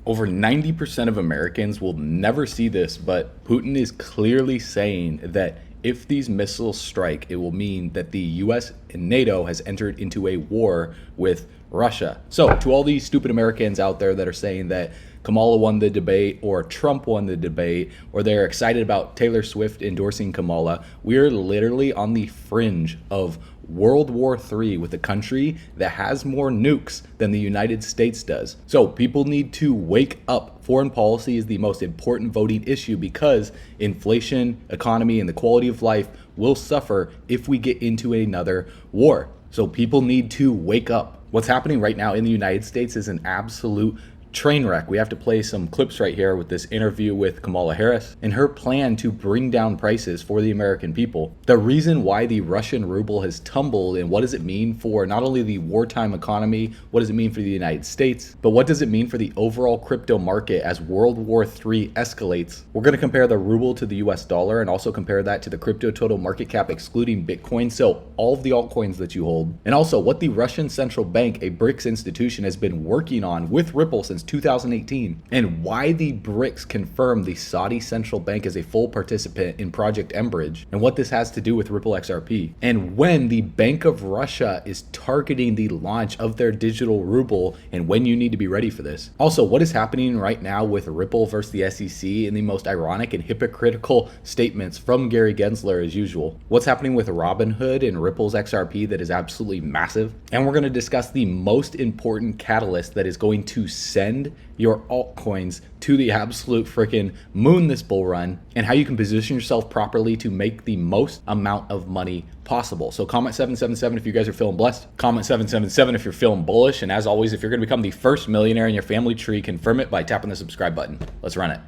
Over 90% of Americans will never see this, but Putin is clearly saying that if these missiles strike, it will mean that the US and NATO has entered into a war with Russia. So to all these stupid Americans out there that are saying that Kamala won the debate or Trump won the debate or they're excited about Taylor Swift endorsing Kamala, we're literally on the fringe of World War III with a country that has more nukes than the United States does. So people need to wake up. Foreign policy is the most important voting issue because inflation, economy, and the quality of life will suffer if we get into another war. So people need to wake up. What's happening right now in the United States is an absolute train wreck. We have to play some clips right here with this interview with Kamala Harris and her plan to bring down prices for the American people. The reason why the Russian ruble has tumbled and what does it mean for not only the wartime economy, what does it mean for the United States, but what does it mean for the overall crypto market as World War III escalates. We're going to compare the ruble to the US dollar and also compare that to the crypto total market cap excluding Bitcoin, so all of the altcoins that you hold, and also what the Russian central bank, a BRICS institution, has been working on with Ripple since 2018, and why the BRICS confirmed the Saudi central bank as a full participant in Project mBridge, and what this has to do with Ripple XRP, and when the Bank of Russia is targeting the launch of their digital ruble, and when you need to be ready for this. Also, what is happening right now with Ripple versus the SEC and the most ironic and hypocritical statements from Gary Gensler as usual. What's happening with Robinhood and Ripple's XRP that is absolutely massive. And we're going to discuss the most important catalyst that is going to send your altcoins to the absolute freaking moon this bull run, and how you can position yourself properly to make the most amount of money possible. So comment 777 if you guys are feeling blessed. Comment 777 if you're feeling bullish. And as always, if you're going to become the first millionaire in your family tree, confirm it by tapping the subscribe button. Let's run it.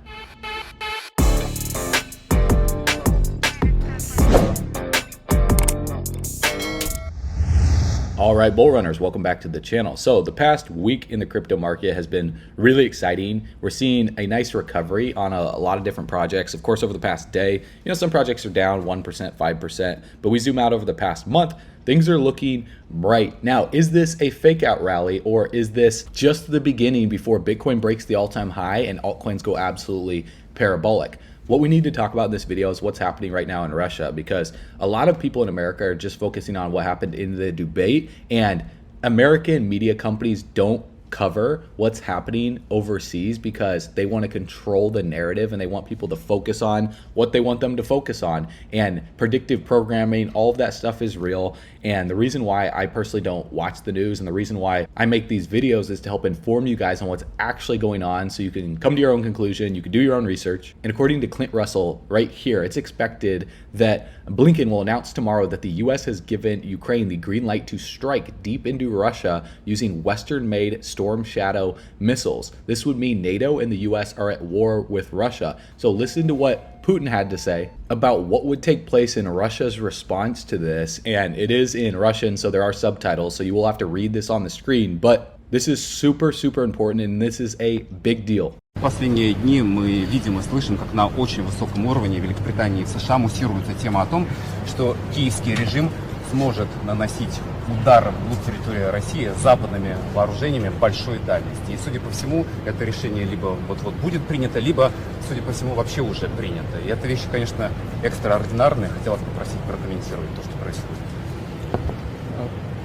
All right, bull runners, welcome back to the channel. So the past week in the crypto market has been really exciting. We're seeing a nice recovery on a lot of different projects. Of course, over the past day, some projects are down 1%, 5%, but we zoom out over the past month, things are looking bright. Now, is this a fake out rally or is this just the beginning before Bitcoin breaks the all-time high and altcoins go absolutely parabolic? What we need to talk about in this video is what's happening right now in Russia, because a lot of people in America are just focusing on what happened in the debate, and American media companies don't cover what's happening overseas because they want to control the narrative and they want people to focus on what they want them to focus on. And predictive programming, all of that stuff is real. And the reason why I personally don't watch the news and the reason why I make these videos is to help inform you guys on what's actually going on so you can come to your own conclusion, you can do your own research. And according to Clint Russell right here, it's expected that Blinken will announce tomorrow that the US has given Ukraine the green light to strike deep into Russia using Western-made Storm Shadow missiles. This would mean NATO and the US are at war with Russia. So listen to what Putin had to say about what would take place in Russia's response to this. And it is in Russian, so there are subtitles, so you will have to read this on the screen. But this is super, super important, and this is a big deal. В последние дни мы видим и слышим, как на очень высоком уровне Великобритании и США муссируется тема о том, что киевский режим сможет наносить удар вглубь территории России западными вооружениями большой дальности. И, судя по всему, это решение либо вот-вот будет принято, либо, судя по всему, вообще уже принято. И эта вещь, конечно, экстраординарная. Хотелось попросить прокомментировать то, что происходит.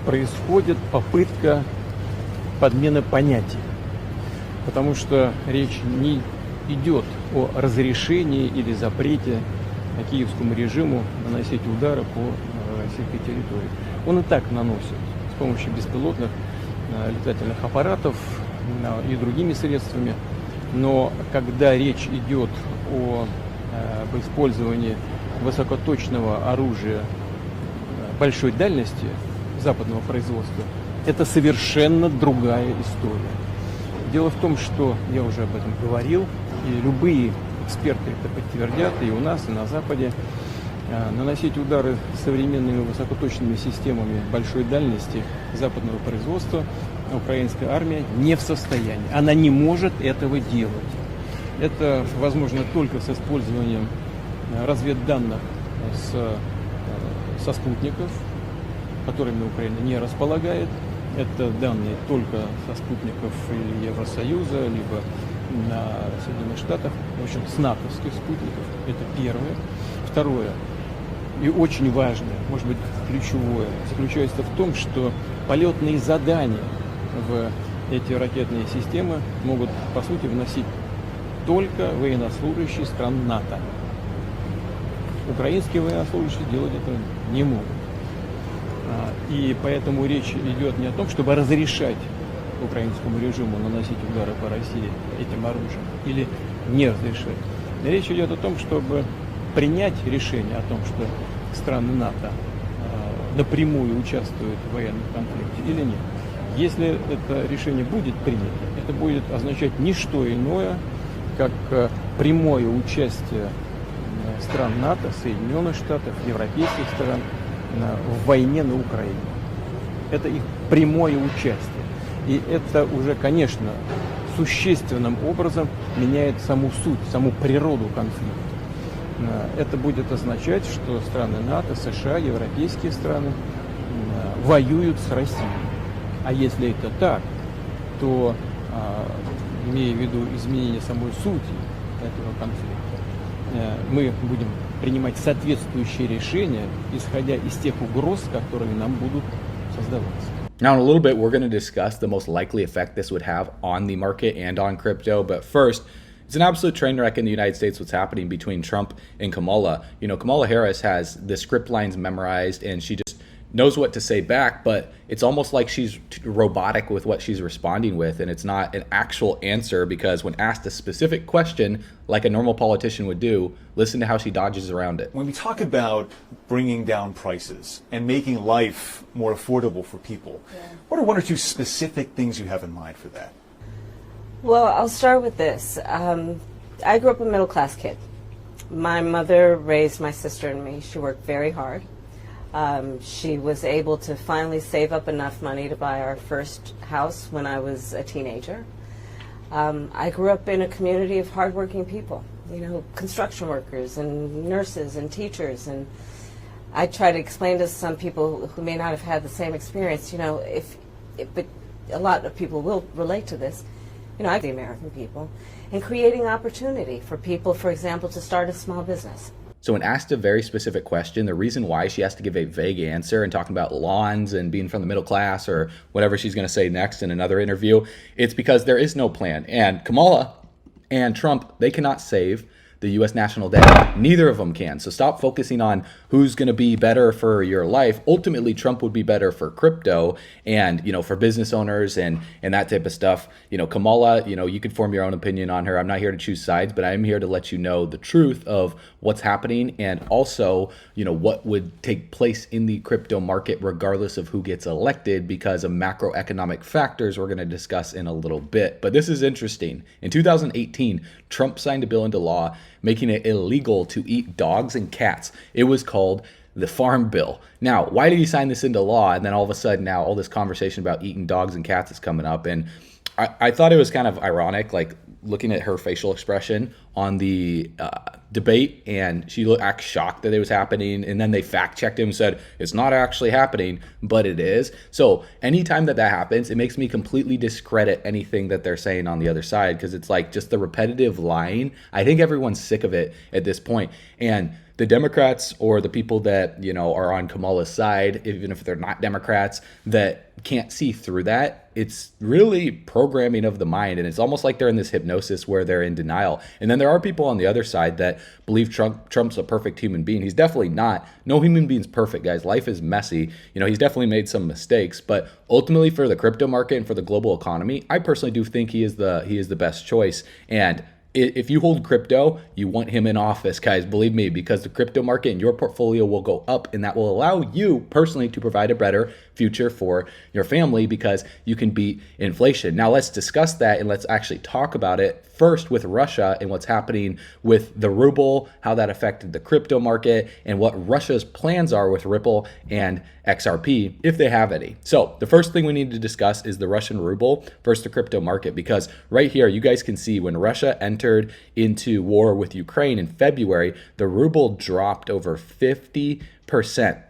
Происходит попытка подмены понятий, потому что речь не идет о разрешении или запрете киевскому режиму наносить удары по российской территории. Он и так наносит с помощью беспилотных летательных аппаратов и другими средствами, но когда речь идет об использовании высокоточного оружия большой дальности западного производства, это совершенно другая история. Дело в том, что я уже об этом говорил, и любые эксперты это подтвердят, и у нас, и на Западе, наносить удары современными высокоточными системами большой дальности западного производства украинская армия не в состоянии. Она не может этого делать. Это возможно только с использованием разведданных со спутников, которыми Украина не располагает. Это данные только со спутников или Евросоюза, либо на Соединенных Штатах, в общем, с натовских спутников. Это первое. Второе, и очень важное, может быть, ключевое, заключается в том, что полетные задания в эти ракетные системы могут, по сути, вносить только военнослужащие стран НАТО. Украинские военнослужащие делать это не могут. И поэтому речь идет не о том, чтобы разрешать украинскому режиму наносить удары по России этим оружием или не разрешать. Речь идет о том, чтобы принять решение о том, что страны НАТО напрямую участвуют в военном конфликте или нет. Если это решение будет принято, это будет означать не что иное, как прямое участие стран НАТО, Соединенных Штатов, европейских стран в войне на Украине. Это их прямое участие. И это уже, конечно, существенным образом меняет саму суть, саму природу конфликта. Это будет означать, что страны НАТО, США, европейские страны воюют с Россией. А если это так, то, имея в виду изменение самой сути этого конфликта, мы будем принимать соответствующие решения, исходя из тех угроз, которые нам будут создаваться. Now, in a little bit, we're going to discuss the most likely effect this would have on the market and on crypto. But first, it's an absolute train wreck in the United States what's happening between Trump and Kamala. You know, Kamala Harris has the script lines memorized and she just knows what to say back, but it's almost like she's robotic with what she's responding with, and it's not an actual answer because when asked a specific question, like a normal politician would do, listen to how she dodges around it. When we talk about bringing down prices and making life more affordable for people, what are one or two specific things you have in mind for that? Well, I'll start with this. I grew up a middle-class kid. My mother raised my sister and me. She worked very hard. She was able to finally save up enough money to buy our first house when I was a teenager. I grew up in a community of hardworking people, you know, construction workers and nurses and teachers. And I try to explain to some people who may not have had the same experience, you know, but a lot of people will relate to this, you know, I the American people, and creating opportunity for people, for example, to start a small business. So when asked a very specific question, the reason why she has to give a vague answer and talking about lawns and being from the middle class or whatever she's going to say next in another interview, it's because there is no plan. And Kamala and Trump, they cannot save the U.S. national debt. Neither of them can. So stop focusing on who's going to be better for your life. Ultimately, Trump would be better for crypto and, you know, for business owners and that type of stuff. You know, Kamala, you know, you could form your own opinion on her. I'm not here to choose sides, but I am here to let you know the truth of what's happening and also, you know, what would take place in the crypto market regardless of who gets elected because of macroeconomic factors we're going to discuss in a little bit. But this is interesting. In 2018, Trump signed a bill into law making it illegal to eat dogs and cats. It was called the Farm Bill. Now, why did he sign this into law? And then all of a sudden now all this conversation about eating dogs and cats is coming up. And I thought it was kind of ironic, like looking at her facial expression on the debate, and she acts shocked that it was happening. And then they fact checked him and said, it's not actually happening, but it is. So anytime that happens, it makes me completely discredit anything that they're saying on the other side, because it's like just the repetitive lying. I think everyone's sick of it at this point. And the Democrats or the people that, you know, are on Kamala's side, even if they're not Democrats, that can't see through that, it's really programming of the mind. And it's almost like they're in this hypnosis where they're in denial. And then there are people on the other side that believe Trump's a perfect human being. He's definitely not. No human being's perfect, guys. Life is messy. You know, he's definitely made some mistakes, but ultimately for the crypto market and for the global economy, I personally do think he is the best choice. And if you hold crypto, you want him in office, guys, believe me, because the crypto market and your portfolio will go up, and that will allow you personally to provide a better future for your family because you can beat inflation. Now let's discuss that and let's actually talk about it first with Russia and what's happening with the ruble, how that affected the crypto market, and what Russia's plans are with Ripple and XRP, if they have any. So the first thing we need to discuss is the Russian ruble versus the crypto market, because right here, you guys can see when Russia entered into war with Ukraine in February, the ruble dropped over 50%.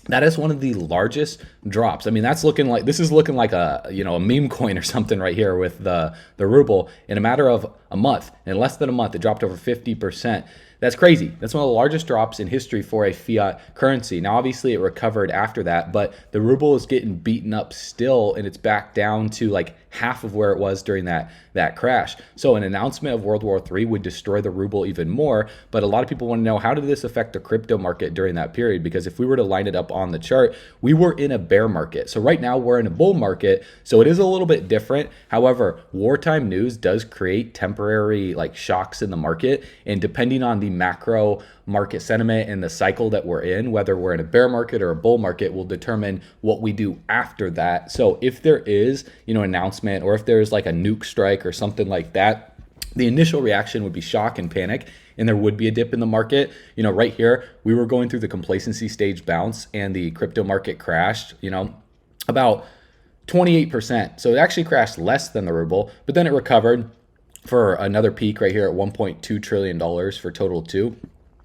That is one of the largest drops. I mean, this is looking like a, you know, a meme coin or something right here with the ruble. In a matter of a month. In less than a month, it dropped over 50%. That's crazy. That's one of the largest drops in history for a fiat currency. Now, obviously, it recovered after that, but the ruble is getting beaten up still, and it's back down to like half of where it was during that crash. So an announcement of World War III would destroy the ruble even more. But a lot of people want to know, how did this affect the crypto market during that period? Because if we were to line it up on the chart, we were in a bear market. So right now we're in a bull market. So it is a little bit different. However, wartime news does create temporary like shocks in the market. And depending on the macro market sentiment and the cycle that we're in, whether we're in a bear market or a bull market, will determine what we do after that. So if there is, an announcement, or if there's like a nuke strike or something like that, the initial reaction would be shock and panic, and there would be a dip in the market. Right here, we were going through the complacency stage bounce, and the crypto market crashed, about 28%. So it actually crashed less than the ruble, but then it recovered for another peak right here at $1.2 trillion for total two.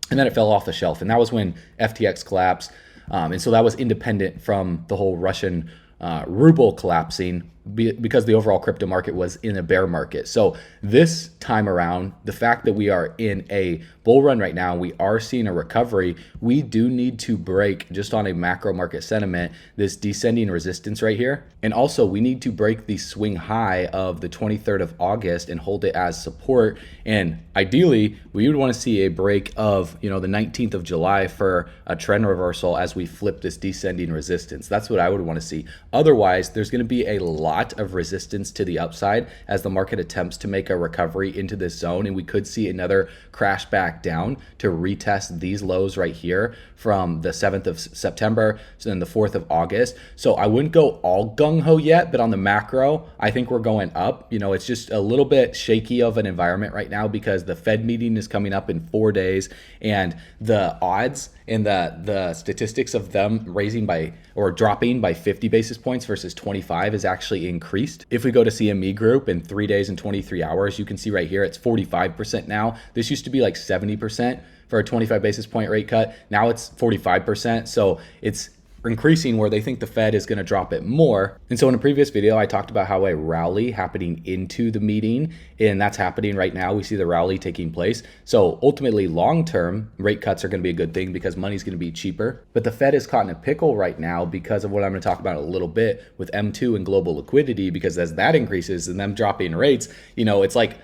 And then it fell off the shelf. And that was when FTX collapsed. And so that was independent from the whole Russian ruble collapsing, because the overall crypto market was in a bear market. So this time around, the fact that we are in a bull run right now, we are seeing a recovery, we do need to break, just on a macro market sentiment, this descending resistance right here. And also we need to break the swing high of the 23rd of August and hold it as support. And ideally, we would want to see a break of, the 19th of July for a trend reversal as we flip this descending resistance. That's what I would want to see. Otherwise, there's going to be a lot of resistance to the upside as the market attempts to make a recovery into this zone, and we could see another crash back down to retest these lows right here from the 7th of September to then the 4th of August. So I wouldn't go all gung-ho yet, but on the macro, I think we're going up. It's just a little bit shaky of an environment right now because the Fed meeting is coming up in 4 days, and the odds and the statistics of them raising by or dropping by 50 basis points versus 25 is actually increased. If we go to CME Group in 3 days and 23 hours, you can see right here it's 45% now. This used to be like 70% for a 25 basis point rate cut. Now it's 45%. So it's increasing where they think the Fed is going to drop it more. And so in a previous video, I talked about how a rally happening into the meeting, and that's happening right now. We see the rally taking place. So ultimately, long-term, rate cuts are going to be a good thing because money's going to be cheaper. But the Fed is caught in a pickle right now because of what I'm going to talk about in a little bit with M2 and global liquidity, because as that increases and them dropping rates, it's like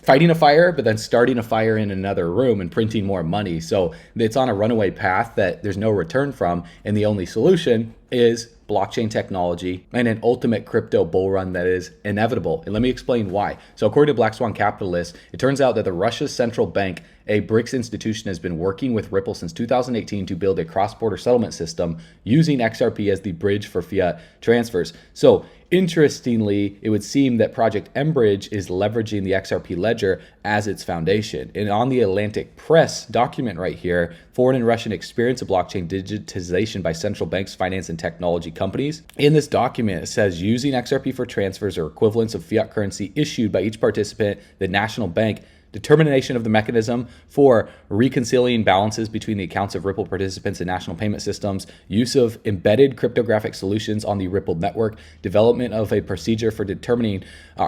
fighting a fire, but then starting a fire in another room and printing more money. So it's on a runaway path that there's no return from. And the only solution is blockchain technology and an ultimate crypto bull run that is inevitable. And let me explain why. So according to Black Swan Capitalists, it turns out that the Russia's central bank, a BRICS institution, has been working with Ripple since 2018 to build a cross-border settlement system using XRP as the bridge for fiat transfers. So interestingly, it would seem that Project mBridge is leveraging the XRP ledger as its foundation. And on the Atlantic Press document right here, foreign and Russian experience of blockchain digitization by central banks, finance, and technology companies. In this document, it says using XRP for transfers or equivalents of fiat currency issued by each participant, the national bank, determination of the mechanism for reconciling balances between the accounts of Ripple participants and national payment systems, use of embedded cryptographic solutions on the Ripple network, development of a procedure for determining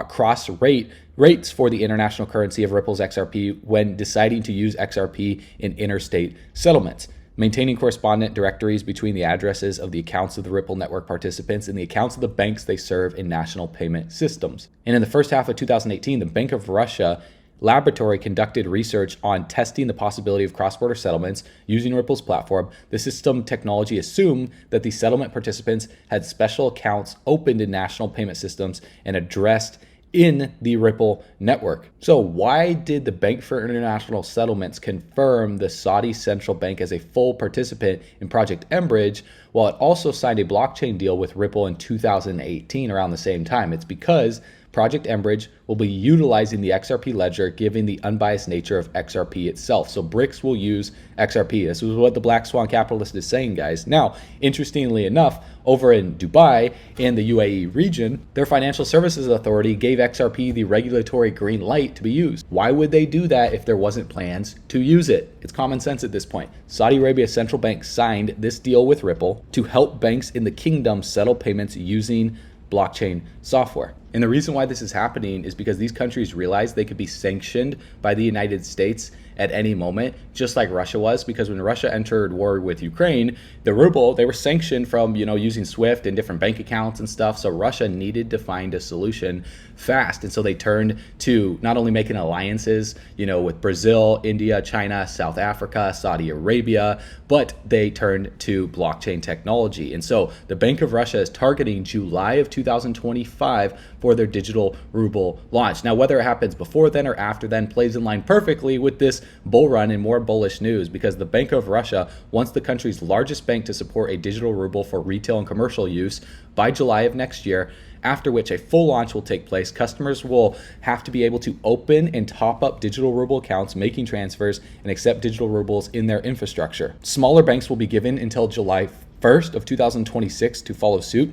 cross rates for the international currency of Ripple's XRP when deciding to use XRP in interstate settlements, maintaining correspondent directories between the addresses of the accounts of the Ripple network participants and the accounts of the banks they serve in national payment systems. And in the first half of 2018, the Bank of Russia laboratory conducted research on testing the possibility of cross-border settlements using Ripple's platform. The system technology assumed that the settlement participants had special accounts opened in national payment systems and addressed in the Ripple network. So why did the Bank for International Settlements confirm the Saudi central bank as a full participant in Project mBridge, while it also signed a blockchain deal with Ripple in 2018 around the same time? It's because Project mBridge will be utilizing the XRP ledger, given the unbiased nature of XRP itself. So BRICS will use XRP. This is what the Black Swan Capitalist is saying, guys. Now, interestingly enough, over in Dubai and the UAE region, their financial services authority gave XRP the regulatory green light to be used. Why would they do that if there wasn't plans to use it? It's common sense at this point. Saudi Arabia's central bank signed this deal with Ripple to help banks in the kingdom settle payments using blockchain software. And the reason why this is happening is because these countries realize they could be sanctioned by the United States at any moment, just like Russia was, because when Russia entered war with Ukraine, the ruble, they were sanctioned from, using SWIFT and different bank accounts and stuff. So Russia needed to find a solution fast. And so they turned to not only making alliances, with Brazil, India, China, South Africa, Saudi Arabia, but they turned to blockchain technology. And so the Bank of Russia is targeting July of 2025 for their digital ruble launch. Now, whether it happens before then or after then plays in line perfectly with this bull run and more bullish news, because the Bank of Russia wants the country's largest bank to support a digital ruble for retail and commercial use by July of next year, after which a full launch will take place. Customers will have to be able to open and top up digital ruble accounts, making transfers, and accept digital rubles in their infrastructure. Smaller banks will be given until July 1st of 2026 to follow suit,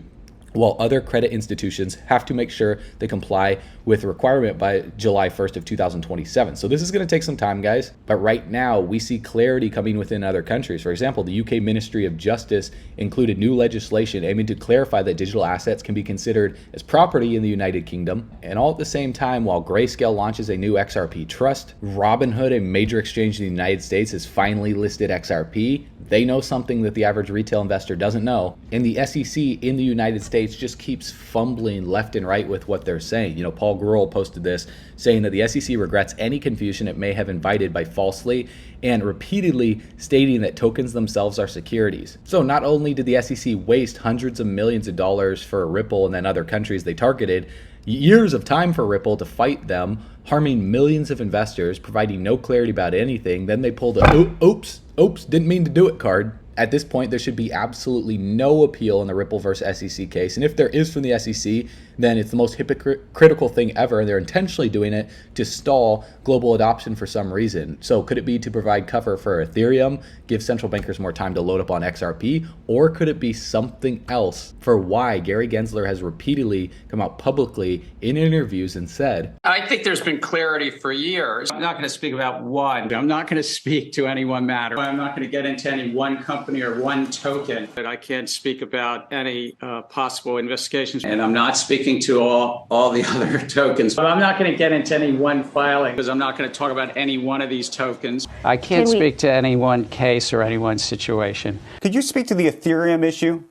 while other credit institutions have to make sure they comply with the requirement by July 1st of 2027. So this is going to take some time, guys. But right now, we see clarity coming within other countries. For example, the UK Ministry of Justice included new legislation aiming to clarify that digital assets can be considered as property in the United Kingdom. And all at the same time, while Grayscale launches a new XRP trust, Robinhood, a major exchange in the United States, has finally listed XRP. They know something that the average retail investor doesn't know. And the SEC in the United States just keeps fumbling left and right with what they're saying. Paul Grewal posted this saying that the SEC regrets any confusion it may have invited by falsely and repeatedly stating that tokens themselves are securities. So not only did the SEC waste hundreds of millions of dollars for Ripple and then other countries they targeted, years of time for Ripple to fight them, harming millions of investors, providing no clarity about anything, then they pulled a oops, didn't mean to do it card. At this point, there should be absolutely no appeal in the Ripple versus SEC case. And if there is from the SEC, then it's the most hypocritical thing ever. And they're intentionally doing it to stall global adoption for some reason. So could it be to provide cover for Ethereum, give central bankers more time to load up on XRP? Or could it be something else for why Gary Gensler has repeatedly come out publicly in interviews and said, I think there's been clarity for years. I'm not going to speak about one. I'm not going to speak to any one matter. I'm not going to get into any one company or one token. But I can't speak about any possible investigations. And I'm not speaking to all the other tokens. But I'm not going to get into any one filing because I'm not going to talk about any one of these tokens. I can't speak to any one case or any one situation. Could you speak to the Ethereum issue?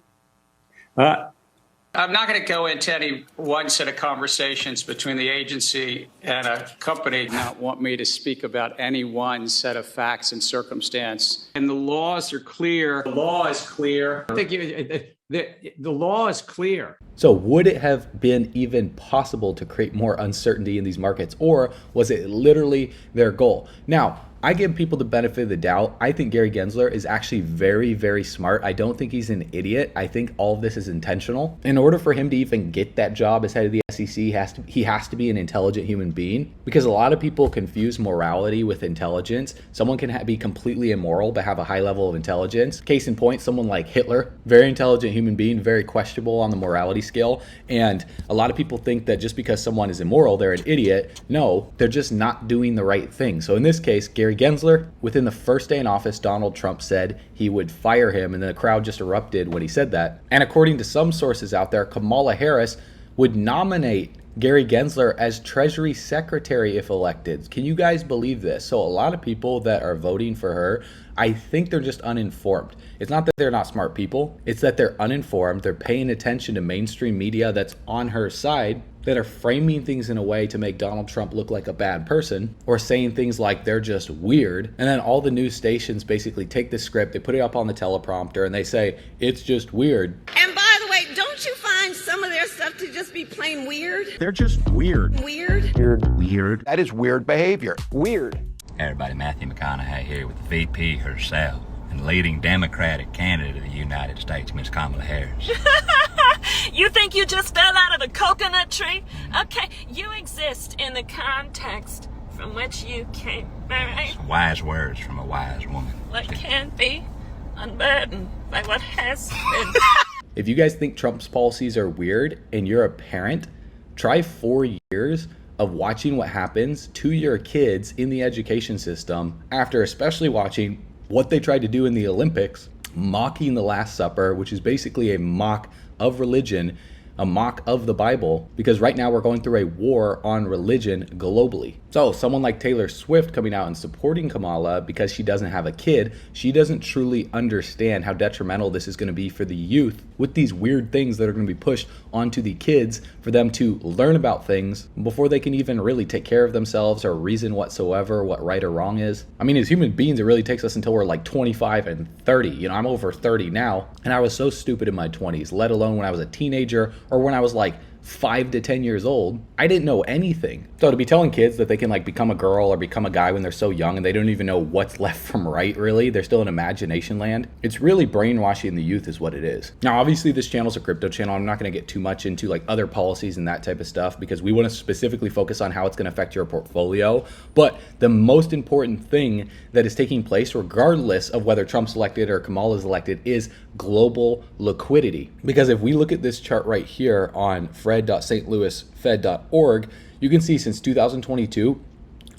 I'm not going to go into any one set of conversations between the agency and a company. Not want me to speak about any one set of facts and circumstance. And the laws are clear. The law is clear. I think the law is clear. So would it have been even possible to create more uncertainty in these markets, or was it literally their goal? Now, I give people the benefit of the doubt. I think Gary Gensler is actually very, very smart. I don't think he's an idiot. I think all of this is intentional. In order for him to even get that job as head of the SEC, he has to be an intelligent human being, because a lot of people confuse morality with intelligence. Someone can be completely immoral but have a high level of intelligence. Case in point, someone like Hitler, very intelligent human being, very questionable on the morality scale. And a lot of people think that just because someone is immoral, they're an idiot. No, they're just not doing the right thing. So in this case, Gary Gensler, within the first day in office, Donald Trump said he would fire him, and then the crowd just erupted when he said that. And according to some sources out there, Kamala Harris would nominate Gary Gensler as Treasury Secretary if elected. Can you guys believe this? So a lot of people that are voting for her, I think they're just uninformed. It's not that they're not smart people, it's that they're uninformed. They're paying attention to mainstream media that's on her side, that are framing things in a way to make Donald Trump look like a bad person, or saying things like they're just weird. And then all the news stations basically take the script, they put it up on the teleprompter, and they say, it's just weird. And by the way, don't you find some of their stuff to just be plain weird? They're just weird. Weird? That is weird behavior. Weird. Hey everybody, Matthew McConaughey here with the VP herself and leading Democratic candidate of the United States, Miss Kamala Harris. You think you just fell out of the coconut tree? Okay, you exist in the context from which you came, all right? Some wise words from a wise woman. What can be unburdened by what has been. If you guys think Trump's policies are weird and you're a parent, try 4 years of watching what happens to your kids in the education system after especially watching what they tried to do in the Olympics, mocking the Last Supper, which is basically a mock of religion, a mock of the Bible, because right now we're going through a war on religion globally. So someone like Taylor Swift coming out and supporting Kamala because she doesn't have a kid, she doesn't truly understand how detrimental this is going to be for the youth with these weird things that are going to be pushed onto the kids for them to learn about things before they can even really take care of themselves or reason whatsoever what right or wrong is. I mean, as human beings, it really takes us until we're like 25 and 30. You know, I'm over 30 now, and I was so stupid in my 20s, let alone when I was a teenager or when I was like 5 to 10 years old. I didn't know anything. So to be telling kids that they can like become a girl or become a guy when they're so young and they don't even know what's left from right, really, they're still in imagination land. It's really brainwashing the youth is what it is. Now, obviously this channel's a crypto channel. I'm not going to get too much into like other policies and that type of stuff because we want to specifically focus on how it's going to affect your portfolio. But the most important thing that is taking place, regardless of whether Trump's elected or Kamala's elected, is global liquidity. Because if we look at this chart right here on fred.stlouisfed.org, you can see since 2022,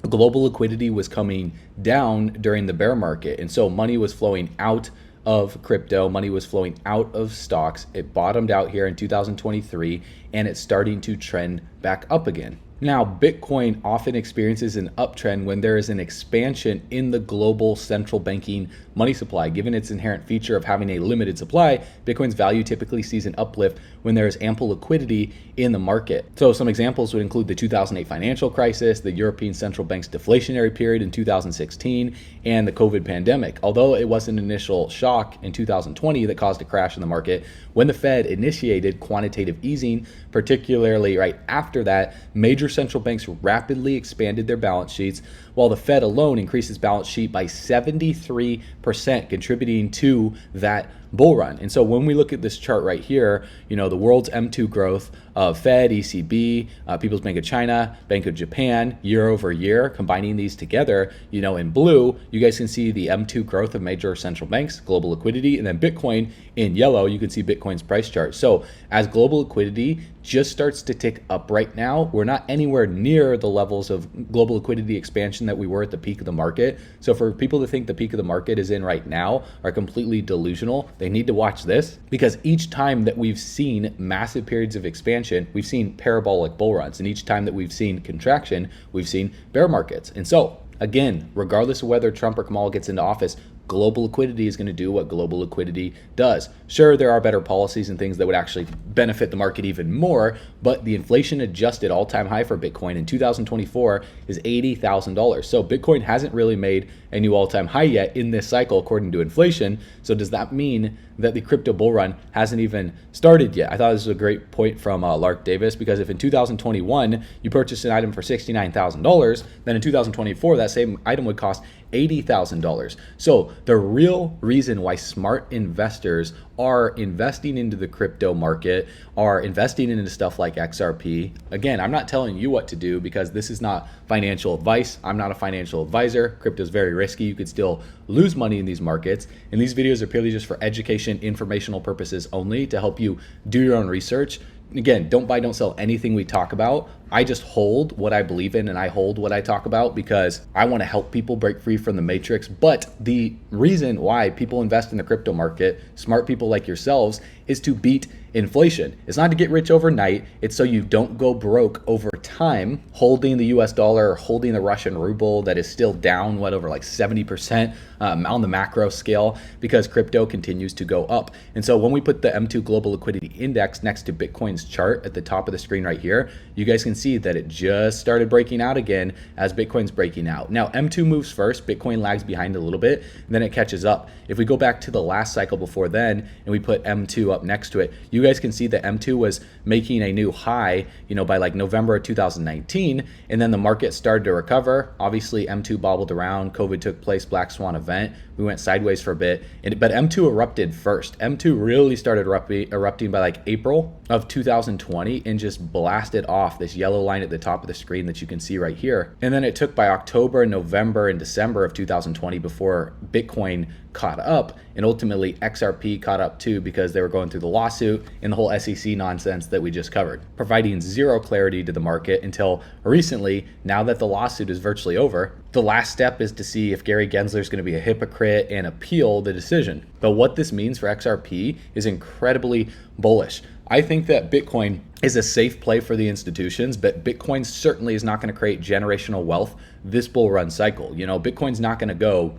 global liquidity was coming down during the bear market. And so money was flowing out of crypto, money was flowing out of stocks. It bottomed out here in 2023, and it's starting to trend back up again. Now, Bitcoin often experiences an uptrend when there is an expansion in the global central banking money supply. Given its inherent feature of having a limited supply, Bitcoin's value typically sees an uplift when there is ample liquidity in the market. So some examples would include the 2008 financial crisis, the European Central Bank's deflationary period in 2016, and the COVID pandemic. Although it was an initial shock in 2020 that caused a crash in the market, when the Fed initiated quantitative easing, particularly right after that, major central banks rapidly expanded their balance sheets, while the Fed alone increased its balance sheet by 73%, contributing to that bull run. And so when we look at this chart right here, you know, the world's M2 growth of Fed, ECB, People's Bank of China, Bank of Japan, year over year, combining these together, you know, in blue, you guys can see the M2 growth of major central banks, global liquidity, and then Bitcoin in yellow, you can see Bitcoin's price chart. So as global liquidity just starts to tick up right now, we're not anywhere near the levels of global liquidity expansion that we were at the peak of the market. So for people to think the peak of the market is in right now are completely delusional. They need to watch this, because each time that we've seen massive periods of expansion, we've seen parabolic bull runs. And each time that we've seen contraction, we've seen bear markets. And so again, regardless of whether Trump or Kamala gets into office, global liquidity is going to do what global liquidity does. Sure, there are better policies and things that would actually benefit the market even more, but the inflation adjusted all-time high for Bitcoin in 2024 is $80,000. So Bitcoin hasn't really made a new all-time high yet in this cycle according to inflation. So does that mean that the crypto bull run hasn't even started yet? I thought this was a great point from Lark Davis, because if in 2021 you purchased an item for $69,000, then in 2024 that same item would cost $80,000. So the real reason why smart investors are investing into the crypto market, are investing into stuff like XRP. Again, I'm not telling you what to do because this is not financial advice. I'm not a financial advisor. Crypto is very risky. You could still lose money in these markets. And these videos are purely just for education, informational purposes only, to help you do your own research. Again, don't buy, don't sell anything we talk about. I just hold what I believe in, and I hold what I talk about because I want to help people break free from the matrix. But the reason why people invest in the crypto market, smart people like yourselves, is to beat inflation. It's not to get rich overnight. It's so you don't go broke over time holding the US dollar or holding the Russian ruble that is still down, over like 70% on the macro scale, because crypto continues to go up. And so when we put the M2 Global Liquidity Index next to Bitcoin's chart at the top of the screen right here, you guys can see that it just started breaking out again as Bitcoin's breaking out. Now, M2 moves first, Bitcoin lags behind a little bit, and then it catches up. If we go back to the last cycle before then, and we put M2 up next to it, you guys can see that M2 was making a new high, by like November of 2019, and then the market started to recover. Obviously, M2 bobbled around, COVID took place, Black Swan event, we went sideways for a bit, but M2 erupted first. M2 really started erupting by like April of 2020 and just blasted off this yellow line at the top of the screen that you can see right here. And then it took by October, November, and December of 2020 before Bitcoin caught up, and ultimately XRP caught up too, because they were going through the lawsuit and the whole SEC nonsense that we just covered, providing zero clarity to the market until recently. Now that the lawsuit is virtually over, the last step is to see if Gary Gensler is going to be a hypocrite and appeal the decision. But what this means for XRP is incredibly bullish. I think that Bitcoin is a safe play for the institutions, but Bitcoin certainly is not going to create generational wealth this bull run cycle. You know, Bitcoin's not going to go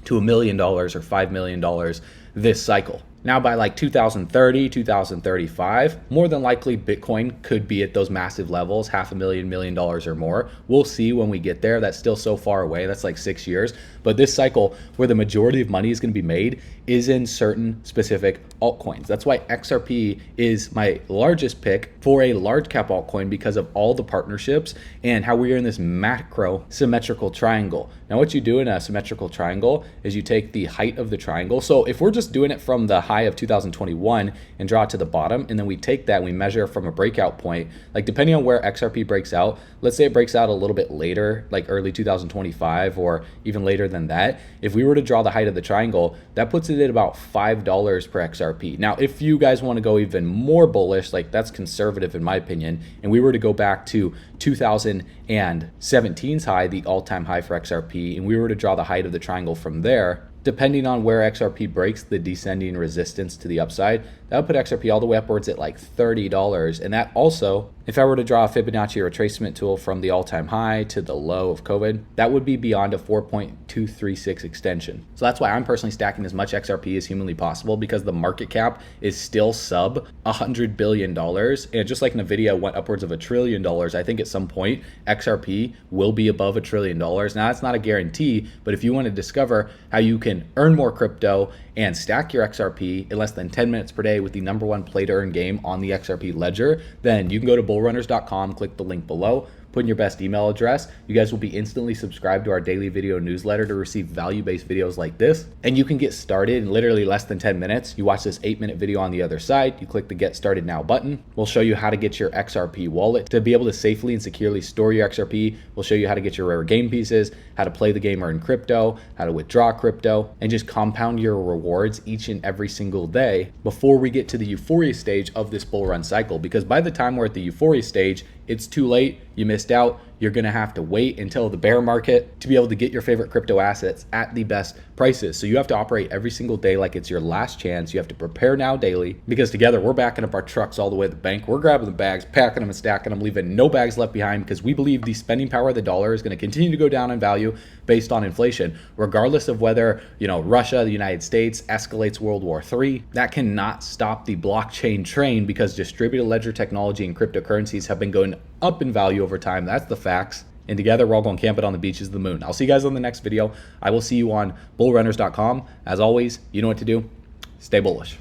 to $1 million or $5 million this cycle. Now by like 2030, 2035, more than likely Bitcoin could be at those massive levels, $500,000, $1 million or more. We'll see when we get there. That's still so far away. That's like 6 years. But this cycle where the majority of money is going to be made is in certain specific altcoins. That's why XRP is my largest pick for a large cap altcoin because of all the partnerships and how we are in this macro symmetrical triangle. Now what you do in a symmetrical triangle is you take the height of the triangle. So if we're just doing it from the high of 2021 and draw it to the bottom, and then we take that and we measure from a breakout point, like depending on where XRP breaks out, let's say it breaks out a little bit later, like early 2025 or even later than that. If we were to draw the height of the triangle, that puts it at about $5 per XRP. Now, if you guys want to go even more bullish, like that's conservative in my opinion, and we were to go back to 2017's high, the all-time high for XRP, and we were to draw the height of the triangle from there, depending on where XRP breaks the descending resistance to the upside, that would put XRP all the way upwards at like $30. And that also, if I were to draw a Fibonacci retracement tool from the all-time high to the low of COVID, that would be beyond a 4.236 extension. So that's why I'm personally stacking as much XRP as humanly possible, because the market cap is still sub $100 billion. And just like Nvidia went upwards of $1 trillion, I think at some point XRP will be above $1 trillion. Now that's not a guarantee, but if you want to discover how you can earn more crypto and stack your XRP in less than 10 minutes per day with the #1 play to earn game on the XRP ledger, then you can go to bullrunners.com, click the link below, put in your best email address. You guys will be instantly subscribed to our daily video newsletter to receive value-based videos like this. And you can get started in literally less than 10 minutes. You watch this 8-minute video on the other side. You click the Get Started Now button. We'll show you how to get your XRP wallet to be able to safely and securely store your XRP. We'll show you how to get your rare game pieces, how to play the game or earn crypto, how to withdraw crypto, and just compound your rewards each and every single day before we get to the euphoria stage of this bull run cycle. Because by the time we're at the euphoria stage, it's too late. You missed out. You're going to have to wait until the bear market to be able to get your favorite crypto assets at the best prices. So you have to operate every single day like it's your last chance. You have to prepare now daily, because together we're backing up our trucks all the way to the bank. We're grabbing the bags, packing them and stacking them, leaving no bags left behind, because we believe the spending power of the dollar is going to continue to go down in value based on inflation, regardless of whether, Russia, the United States escalates World War III. That cannot stop the blockchain train, because distributed ledger technology and cryptocurrencies have been going up in value over time. That's the facts. And together we're all going to camp it on the beaches of the moon. I'll see you guys on the next video. I will see you on bullrunners.com. As always, you know what to do. Stay bullish.